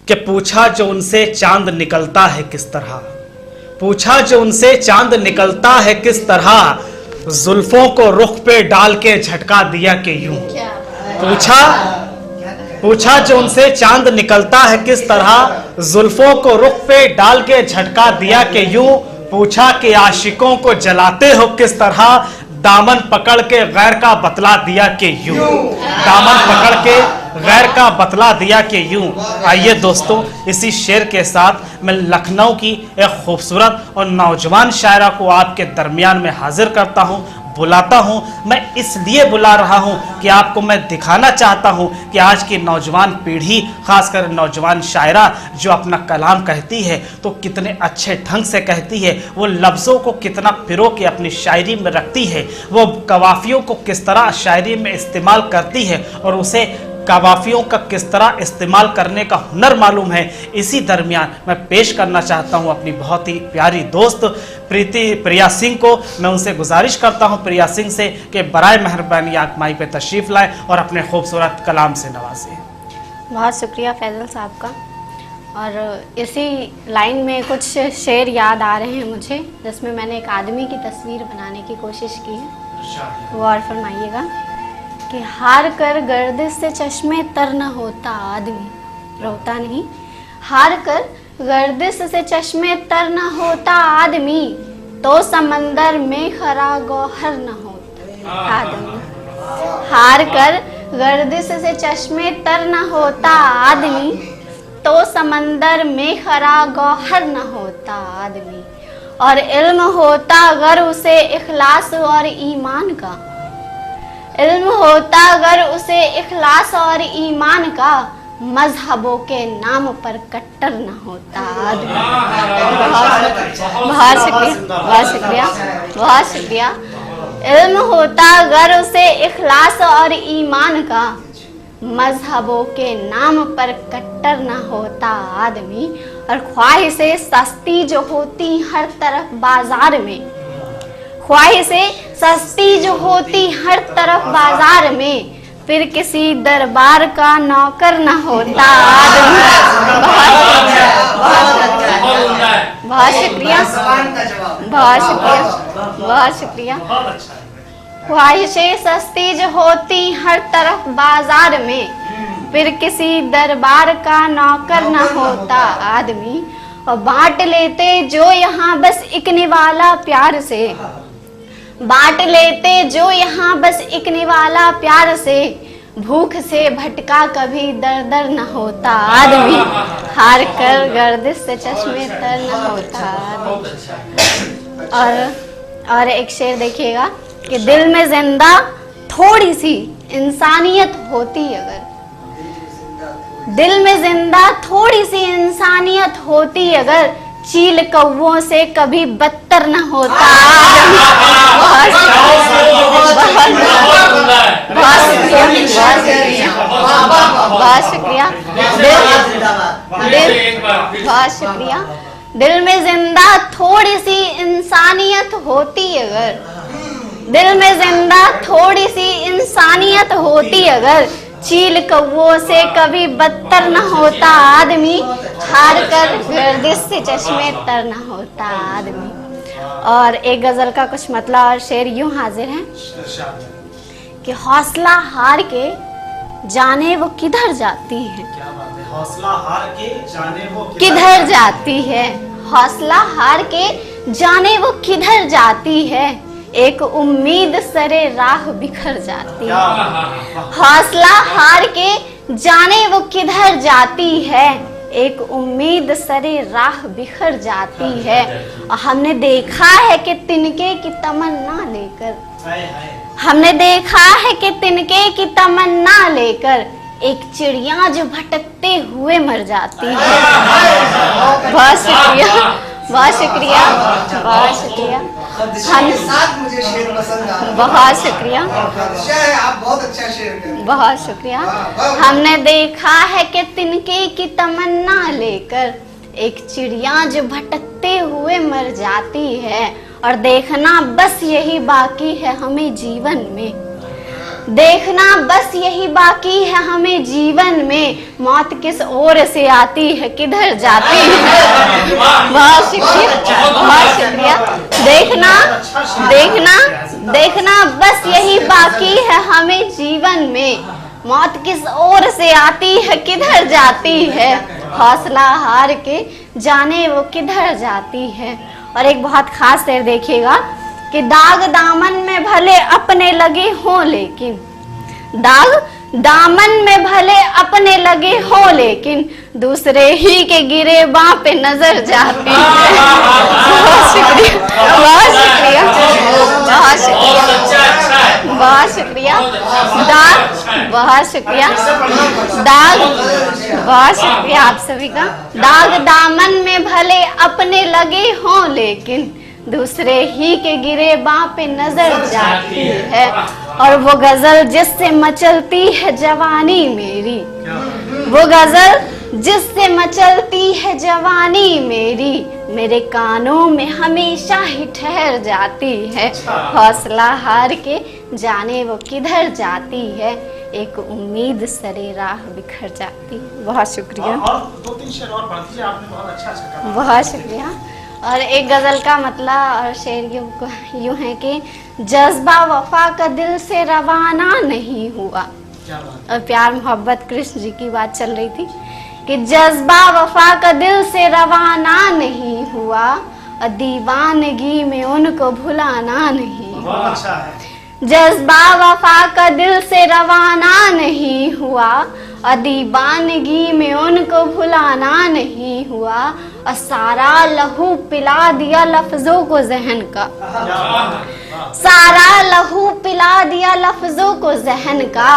कि पूछा जो उनसे चांद निकलता है किस तरह, पूछा जो उनसे चांद निकलता है किस तरह, जुल्फों को रुख पे डाल के झटका दिया कि यूं। पूछा जो उनसे चांद निकलता है किस तरह, जुल्फों को रुख पे डाल के झटका दिया कि यूं। पूछा कि आशिकों को जलाते हो किस तरह, दामन पकड़ के गैर का बतला दिया कि यूं। दामन पकड़ के गैर का बतला दिया कि यूं। आइए दोस्तों, इसी शेर के साथ मैं लखनऊ की एक खूबसूरत और नौजवान शायरा को आपके दरमियान में हाजिर करता हूं, बुलाता हूं। मैं इसलिए बुला रहा हूं कि आपको मैं दिखाना चाहता हूं कि आज की नौजवान पीढ़ी, खासकर नौजवान शायरा जो अपना कलाम कहती है तो कितने अच्छे ढंग से कहती है, वो लफ्ज़ों को कितना पिरो के अपनी शायरी में रखती है, वो कवाफियों को किस तरह शायरी में इस्तेमाल करती है और उसे कवाफियों का किस तरह इस्तेमाल करने का हुनर मालूम है। इसी दरमियान मैं पेश करना चाहता हूं अपनी बहुत ही प्यारी दोस्त प्रिया सिंह को। मैं उनसे गुजारिश करता हूं प्रिया सिंह से कि बराए मेहरबानी आप माई पे तशरीफ़ लाएं और अपने खूबसूरत कलाम से नवाजें। बहुत शुक्रिया फैजल साहब का। और इसी लाइन में कुछ शेर याद आ रहे हैं मुझे, जिसमें मैंने एक आदमी की तस्वीर बनाने की कोशिश की है, वो और फरमाइएगा कि हार कर गर्दिश से चश्मे तर न होता आदमी, रोता नहीं। हार कर गर्दिश से चश्मे तर न होता आदमी, तो समंदर में खरा गौहर न होता आदमी। हार कर गर्दिश से चश्मे तर न होता आदमी, तो समंदर में खरा गौहर न होता आदमी। और इल्म होता अगर उसे इखलास और ईमान का, इल्म होता अगर उसे इखलास और ईमान का, मजहबों के नाम पर कट्टर न होता आदमी। बहुत शुक्रिया, बहुत शुक्रिया, बहुत शुक्रिया। इल्म होता अगर उसे इखलास और ईमान का, मजहबों के नाम पर कट्टर न होता आदमी। और ख्वाहिशें सस्ती जो होती हर तरफ बाजार में, ख्वाहिशें सस्ती जो होती हर तरफ बाजार में, फिर किसी दरबार का नौकर न होता आदमी। बहुत शुक्रिया, बहुत शुक्रिया, बहुत शुक्रिया। ख्वाहिशें सस्ती जो होती हर तरफ बाजार में, फिर किसी दरबार का नौकर न होता आदमी। और बांट लेते जो यहाँ बस एक निवाला प्यार से, बांट लेते जो यहाँ बस एक निवाला प्यार से, भूख से भटका कभी दर दर न होता आदमी। हार कर गर्दिश से चश्मे तर न होता आदमी। और एक शेर देखिएगा कि दिल में जिंदा थोड़ी सी इंसानियत होती अगर, दिल में जिंदा थोड़ी सी इंसानियत होती अगर, चील कौवों से कभी बदतर न होता आदमी। बहुत शुक्रिया, बहुत शुक्रिया, बहुत शुक्रिया। दिल में जिंदा थोड़ी सी इंसानियत होती अगर, दिल में जिंदा थोड़ी सी इंसानियत होती अगर, चील कौवों से कभी बदतर न होता आदमी। हार कर गर्दिश से चश्मे तर न होता आदमी। और एक गजल का कुछ मतलब और शेर यूं हाजिर है कि हौसला हार के जाने वो किधर जाती है। क्या बात है, हौसला हार के जाने वो किधर जाती है, हौसला हार के जाने वो किधर जाती है, एक उम्मीद सरे राह बिखर जाती है। हौसला हार के जाने वो किधर जाती है, एक उम्मीद सरे राह बिखर जाती है। और हमने देखा है कि तिनके की तमन्ना लेकर, हमने देखा है कि तिनके की तमन्ना लेकर, एक चिड़िया जो भटकते हुए मर जाती है। बहुत शुक्रिया, बहुत शुक्रिया, बहुत शुक्रिया। मुझे शेर पसंद आ रहा है। बहुत शुक्रिया, आप बहुत अच्छा शेर करते हैं। बहुत शुक्रिया। हमने देखा है कि तिनके की तमन्ना लेकर, एक चिड़िया जो भटकते हुए मर जाती है। और देखना बस यही बाकी है हमें जीवन में, देखना बस यही बाकी है हमें जीवन में, मौत किस ओर से आती है किधर जाती है। बहुत शुक्रिया, बहुत शुक्रिया। देखना देखना देखना बस यही बाकी है हमें जीवन में, मौत किस ओर से आती है किधर जाती है, हौसला हार के जाने वो किधर जाती है। और एक बहुत खास शेर देखिएगा कि दाग दामन में भले अपने लगे हों लेकिन, दाग दामन में भले अपने लगे हों लेकिन, दूसरे ही के गिरे बाँ पे नजर जाती है। बहुत शुक्रिया, बहुत शुक्रिया, बहुत शुक्रिया, बहुत शुक्रिया। दाग, बहुत शुक्रिया। दाग, बहुत शुक्रिया आप सभी का। दाग दामन में भले अपने लगे हों लेकिन, दूसरे ही के गिरे बाँ पे नजर जाती है। और वो गजल जिससे मचलती है जवानी मेरी, वो गजल जिससे मचलती है जवानी मेरी, मेरे कानों में हमेशा ही ठहर जाती है। हौसला हार के जाने वो किधर जाती है, एक उम्मीद सरे राह बिखर जाती है। बहुत शुक्रिया। और 2-3 शेर और पढ़ दीजिए, आपने बहुत अच्छा कहा। बहुत शुक्रिया। और एक गजल का मतलब और शेर यूं है कि जज्बा वफा का दिल से रवाना नहीं हुआ। और प्यार मोहब्बत कृष्ण जी की बात चल रही थी कि जज्बा वफा का दिल से रवाना नहीं हुआ, और दीवानगी में उनको भुलाना नहीं हुआ। अच्छा है। जज्बा वफा का दिल से रवाना नहीं हुआ, और दीवानगी में उनको भुलाना नहीं हुआ, और सारा लहू पिला दिया लफ्जों को जहन का, सारा लहू पिला दिया लफ्जों को जहन का,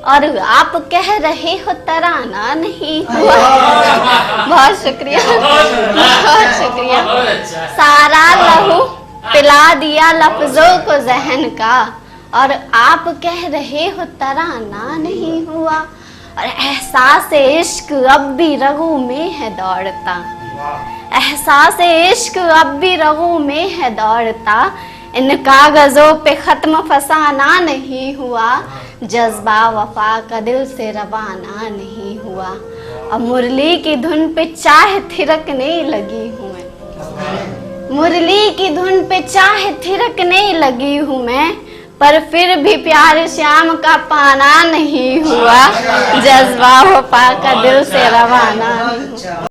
और आप कह रहे हो तराना नहीं हुआ। बहुत शुक्रिया, बहुत शुक्रिया। सारा लहू पिला दिया लफ्जों को जहन का, और आप कह रहे हो तराना नहीं हुआ, और एहसास इश्क अब भी रगों में है दौड़ता, एहसास इश्क अब भी रगों में है दौड़ता, इन कागजों पे खत्म फसाना नहीं हुआ, जज्बा वफा का दिल से रवाना नहीं हुआ। अब मुरली की धुन पे चाहे थिरकने लगी हूँ मैं, मुरली की धुन पे चाहे थिरकने लगी हूँ मैं, पर फिर भी प्यार श्याम का पाना नहीं हुआ, जज्बा वफा का दिल से रवाना नहीं हुआ।